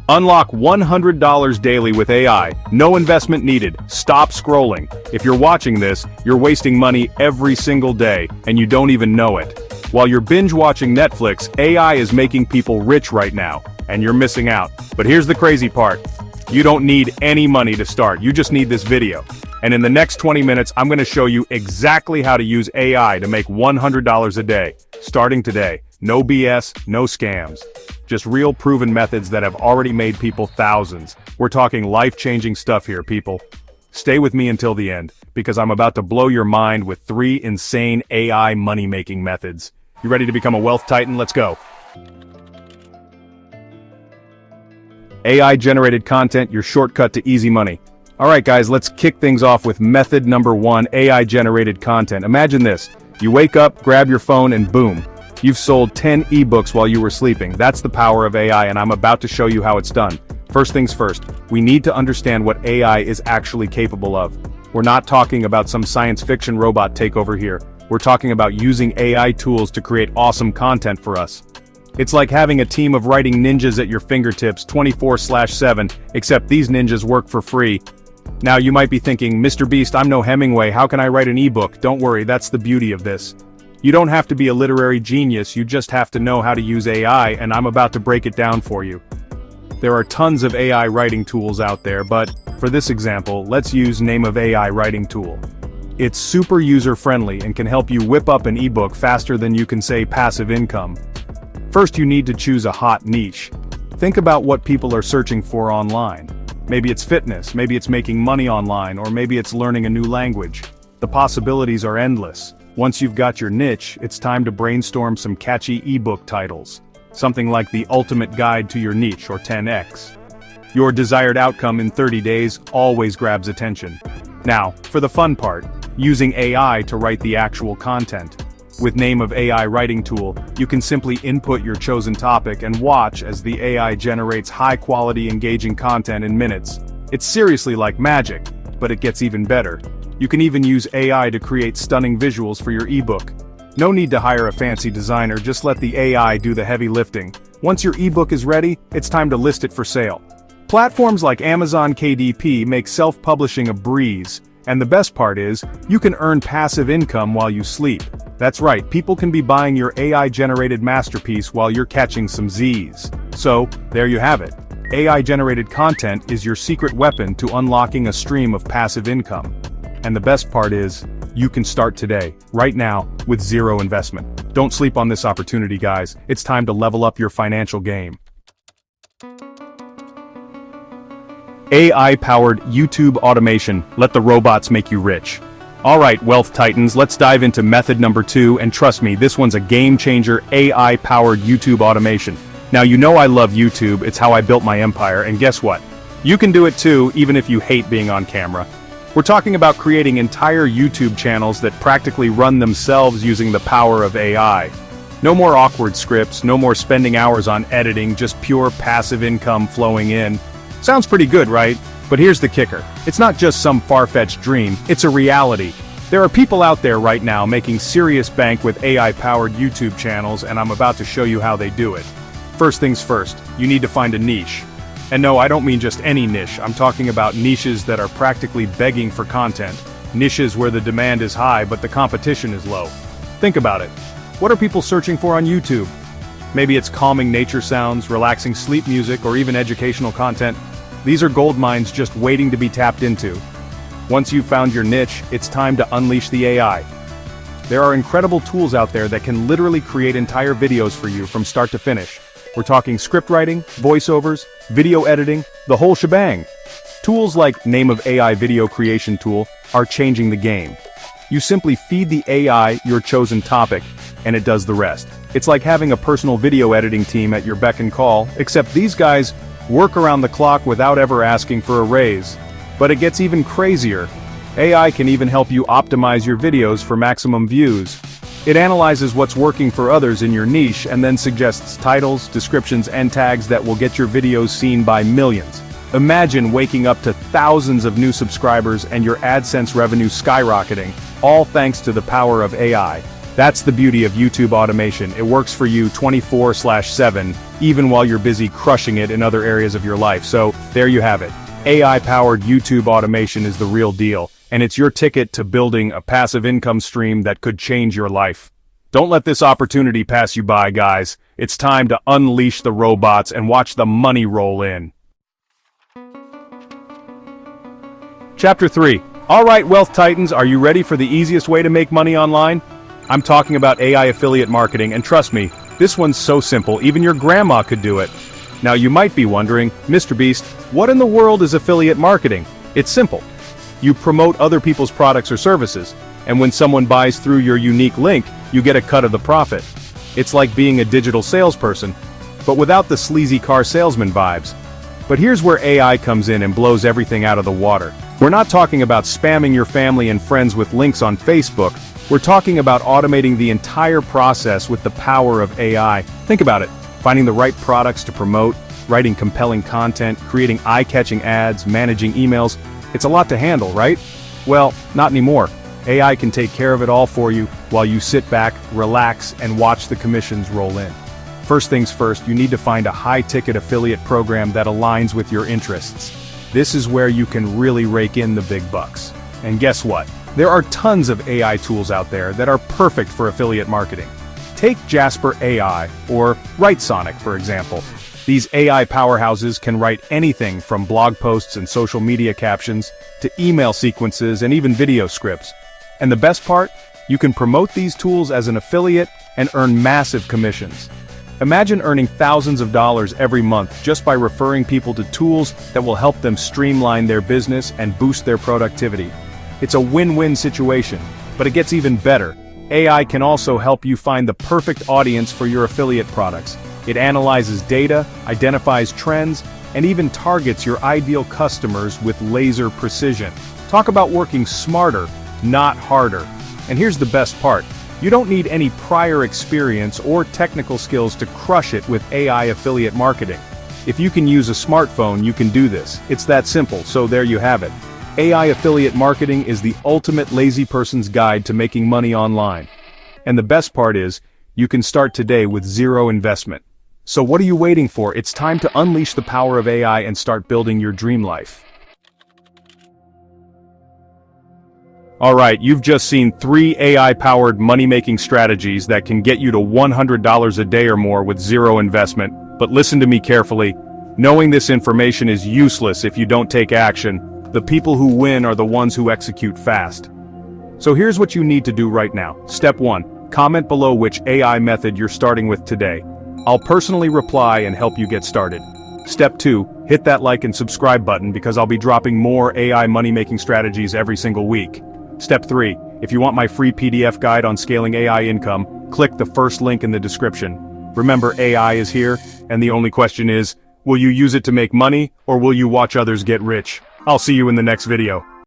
Unlock $100 daily with AI. No investment needed. Stop scrolling. If you're watching this, you're wasting money every single day, and you don't even know it. While you're binge watching Netflix, AI is making people rich right now, and you're missing out. But here's the crazy part. You don't need any money to start. You just need this video. And in the next 20 minutes, I'm going to show you exactly how to use AI to make $100 a day, starting today. No BS, no scams. Just real proven methods that have already made people thousands. We're talking life-changing stuff here, people. Stay with me until the end, because I'm about to blow your mind with 3 insane AI money-making methods. You ready to become a wealth titan? Let's go. AI-generated content, your shortcut to easy money. Alright guys, let's kick things off with method number 1, AI-generated content. Imagine this. You wake up, grab your phone, and boom. You've sold 10 ebooks while you were sleeping. That's the power of AI, and I'm about to show you how it's done. First things first, we need to understand what AI is actually capable of. We're not talking about some science fiction robot takeover here. We're talking about using AI tools to create awesome content for us. It's like having a team of writing ninjas at your fingertips 24/7, except these ninjas work for free. Now you might be thinking, Mr. Beast, I'm no Hemingway, how can I write an ebook? Don't worry, that's the beauty of this. You don't have to be a literary genius, you just have to know how to use AI, and I'm about to break it down for you. There are tons of AI writing tools out there, but, for this example, let's use Name of AI writing tool. It's super user-friendly and can help you whip up an ebook faster than you can say passive income. First, you need to choose a hot niche. Think about what people are searching for online. Maybe it's fitness, maybe it's making money online, or maybe it's learning a new language. The possibilities are endless. Once you've got your niche, it's time to brainstorm some catchy ebook titles. Something like The Ultimate Guide to Your Niche, or 10X. Your desired outcome in 30 days always grabs attention. Now, for the fun part, using AI to write the actual content. With Name of AI writing tool, you can simply input your chosen topic and watch as the AI generates high-quality, engaging content in minutes. It's seriously like magic, but it gets even better. You can even use AI to create stunning visuals for your ebook. No need to hire a fancy designer, just let the AI do the heavy lifting. Once your ebook is ready, it's time to list it for sale. Platforms like Amazon KDP make self-publishing a breeze, and the best part is, you can earn passive income while you sleep. That's right, people can be buying your AI-generated masterpiece while you're catching some Z's. So, there you have it. AI-generated content is your secret weapon to unlocking a stream of passive income. And the best part is, you can start today, right now, with zero investment. Don't sleep on this opportunity, guys. It's time to level up your financial game. AI-powered YouTube automation. Let the robots make you rich. Alright, wealth titans, let's dive into method number 2, and trust me, this one's a game-changer, AI-powered YouTube automation. Now you know I love YouTube, it's how I built my empire, and guess what? You can do it too, even if you hate being on camera. We're talking about creating entire YouTube channels that practically run themselves using the power of AI. No more awkward scripts, no more spending hours on editing, just pure passive income flowing in. Sounds pretty good, right? But here's the kicker. It's not just some far-fetched dream, it's a reality. There are people out there right now making serious bank with AI-powered YouTube channels, and I'm about to show you how they do it. First things first, you need to find a niche. And no, I don't mean just any niche, I'm talking about niches that are practically begging for content. Niches where the demand is high but the competition is low. Think about it. What are people searching for on YouTube? Maybe it's calming nature sounds, relaxing sleep music, or even educational content. These are gold mines just waiting to be tapped into. Once you've found your niche, it's time to unleash the AI. There are incredible tools out there that can literally create entire videos for you from start to finish. We're talking script writing, voiceovers, video editing, the whole shebang. Tools like Name of AI video creation tool are changing the game. You simply feed the AI your chosen topic, and it does the rest. It's like having a personal video editing team at your beck and call, except these guys work around the clock without ever asking for a raise. But it gets even crazier. AI can even help you optimize your videos for maximum views. It analyzes what's working for others in your niche and then suggests titles, descriptions, and tags that will get your videos seen by millions. Imagine waking up to thousands of new subscribers and your AdSense revenue skyrocketing, all thanks to the power of AI. That's the beauty of YouTube automation. It works for you 24/7, even while you're busy crushing it in other areas of your life. So, there you have it. AI-powered YouTube automation is the real deal, and it's your ticket to building a passive income stream that could change your life. Don't let this opportunity pass you by, guys. It's time to unleash the robots and watch the money roll in. Chapter 3. Alright, Wealth Titans, are you ready for the easiest way to make money online? I'm talking about AI affiliate marketing, and trust me, this one's so simple, even your grandma could do it. Now you might be wondering, Mr. Beast, what in the world is affiliate marketing? It's simple. You promote other people's products or services, and when someone buys through your unique link, you get a cut of the profit. It's like being a digital salesperson, but without the sleazy car salesman vibes. But here's where AI comes in and blows everything out of the water. We're not talking about spamming your family and friends with links on Facebook. We're talking about automating the entire process with the power of AI. Think about it. Finding the right products to promote, writing compelling content, creating eye-catching ads, managing emails. It's a lot to handle, right? Well, not anymore. AI can take care of it all for you while you sit back, relax, and watch the commissions roll in. First things first, you need to find a high-ticket affiliate program that aligns with your interests. This is where you can really rake in the big bucks. And guess what? There are tons of AI tools out there that are perfect for affiliate marketing. Take Jasper AI or WriteSonic, for example. These AI powerhouses can write anything from blog posts and social media captions to email sequences and even video scripts. And the best part? You can promote these tools as an affiliate and earn massive commissions. Imagine earning thousands of dollars every month just by referring people to tools that will help them streamline their business and boost their productivity. It's a win-win situation, but it gets even better. AI can also help you find the perfect audience for your affiliate products. It analyzes data, identifies trends, and even targets your ideal customers with laser precision. Talk about working smarter, not harder. And here's the best part. You don't need any prior experience or technical skills to crush it with AI affiliate marketing. If you can use a smartphone, you can do this. It's that simple, so there you have it. AI affiliate marketing is the ultimate lazy person's guide to making money online. And the best part is, you can start today with zero investment. So what are you waiting for? It's time to unleash the power of AI and start building your dream life. Alright, you've just seen 3 AI-powered money-making strategies that can get you to $100 a day or more with zero investment. But listen to me carefully. Knowing this information is useless if you don't take action. The people who win are the ones who execute fast. So here's what you need to do right now. Step 1. Comment below which AI method you're starting with today. I'll personally reply and help you get started. Step 2. Hit that like and subscribe button because I'll be dropping more AI money-making strategies every single week. Step 3. If you want my free PDF guide on scaling AI income, click the first link in the description. Remember, AI is here, and the only question is, will you use it to make money, or will you watch others get rich? I'll see you in the next video.